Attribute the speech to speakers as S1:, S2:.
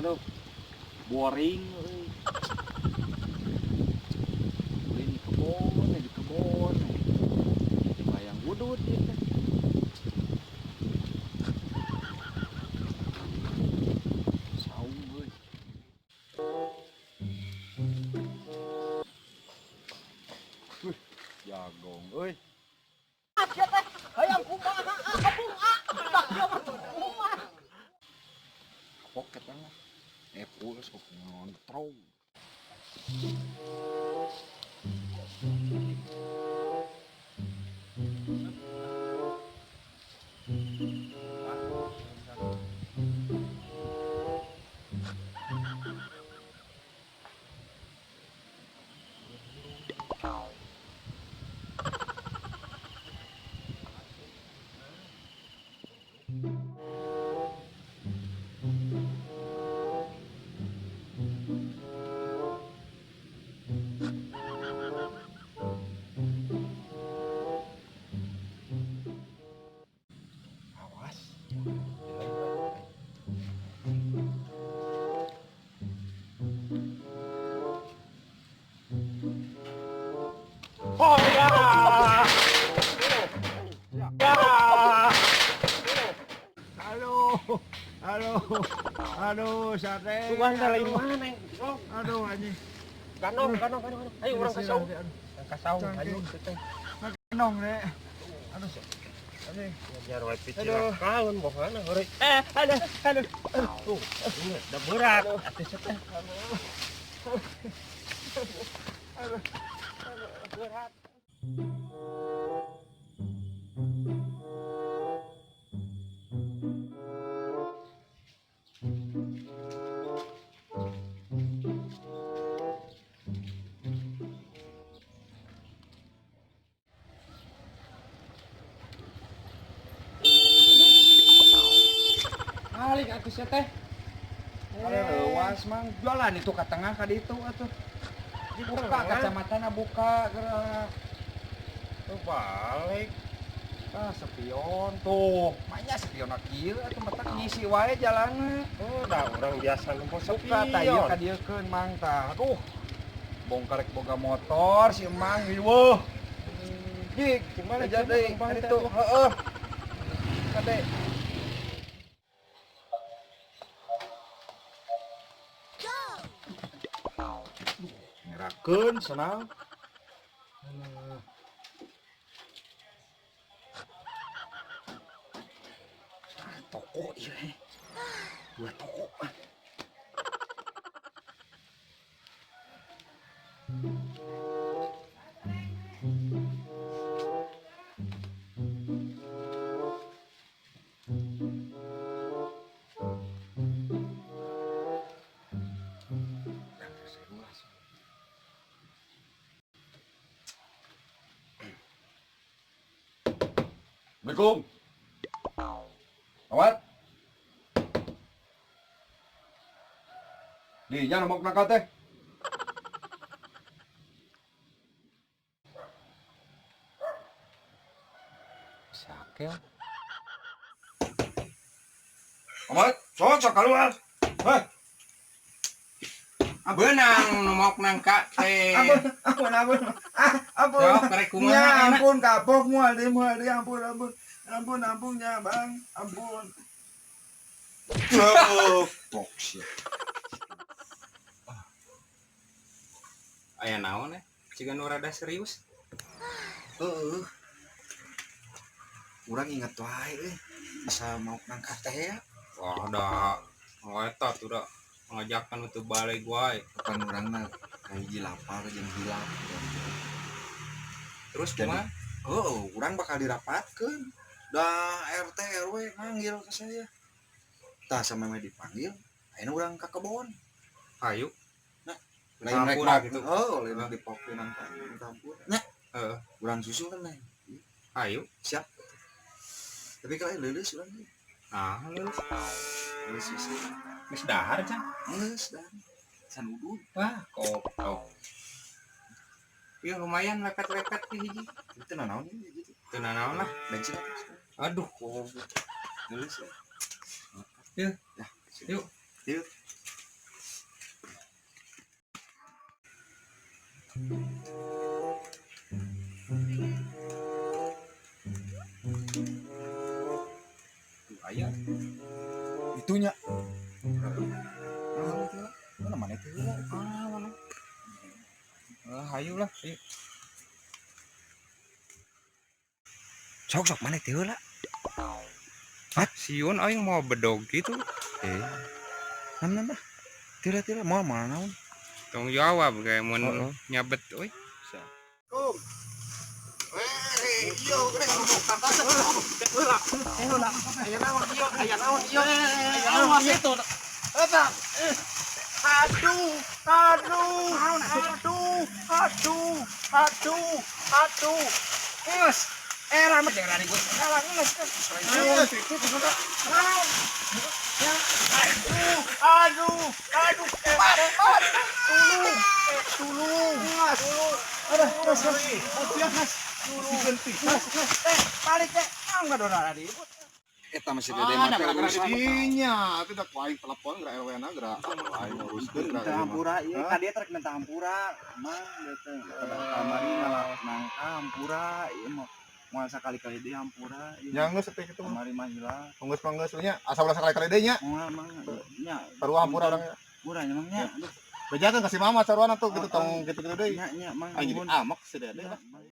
S1: aduh boring ini kebon bayang wudut gitu saung euy jagong euy
S2: hayang kumaha kapung dak dia mah kumaha
S1: poket kan full sok ngontrol awas oh ya halo halo aduh sate
S2: kumaha lain mana
S1: aduh anjing
S2: kanong ayo urang kasaung ayo teh
S1: kanong deh aduh anjing
S2: nyajar wae picil kawan bohana heureui aduh tuh da berat atuh teh aduh berat
S1: balik atuh sia teh was mang jualan itu ka tengah ka ditu atuh dibuka kacamatana buka gerak
S2: tuh balik
S1: sepion tuh maknya sepion kieu atuh matak ngisi wae jalanna
S2: da urang biasa numpuk
S1: suka tah ieu ka dieu keun mang tah aduh bongkar rek boga motor si emang weuh jik
S2: gimana
S1: jadi itu heeh kade ngerakeun senang toko ieu dua toko Assalamualaikum. Awat. Di nya nomok nangka teh. Sakel. Awat, sok keluar. Heh.
S3: Beunang nomok nangka teh.
S1: Ampun.
S3: Sok karek kumaha
S1: Ya
S3: enak.
S1: ampun kapok moal deui ampun ya Bang. Ampun. Pok sih.
S3: Aya naon cigan nu rada serius?
S1: Urang inget wae bisa mau ngangkat teh ya.
S3: Wah da eta tuh da ngajakan untuk balik wae.
S1: Bukan urangna kahiji lapar jeung hilap.
S3: Terus
S1: Jadi,
S3: kumaha?
S1: urang bakal dirapatkeun. Da RT RW manggil ke saya. Tah sameme dipanggil, ayeuna urang ka kebon.
S3: Hayu.
S1: Lain rek
S3: Hampura gitu.
S1: lain dipokeun kampur. Nya,
S3: Heeh.
S1: urang susul kan lain.
S3: Hayu.
S1: Siap. Tapi kalau leuleus urang ge.
S3: Ah, lulus.
S1: Leuleus susul.
S3: Geus dahar can.
S1: Geus dan can udud.
S3: Wah, koplok. Ieu lumayan lepet-lepet ke hiji.
S1: Itu nanaon ieu gitu.
S3: Teu nanaon lah.
S1: Bensin
S3: Aduh,
S1: leuleus.
S3: Yuk.
S1: Ya,
S3: Yuk.
S1: yuk. Aya itunya. Nah, itu lah. Mana mana itu lah.
S3: mana hayu lah
S1: Sok mana itu lah.
S3: siun aing mau bedog gitu
S1: Nam. Tira mau mana naon?
S3: tong jawab kayak mun
S1: Oh.
S3: nyabet euy
S1: Eta masih dede mah teh urusan.
S4: Dinya, itu udah kuaing telepon gerak RW na gerak kuaing nguruskeun gerak.
S1: Minta hampura ieu ka dia trek minta hampura. Mang dia teh kamari nang hampura ieu mah moal sakali-kali dia hampura ieu.
S4: Yang geus teh kitu mah.
S1: Kamari mah hilang.
S4: Geus manggeus nya asal ulah sakali-kali deui nya.
S1: Moal mang nya
S4: Sarua hampura urang.
S1: hampura nya mang nya.
S4: Bejakeun kasih mama sarwana tuh gitu tong gitu-gitu deui.
S1: Nya mang
S4: Aing jadi amak si dede.
S1: nya.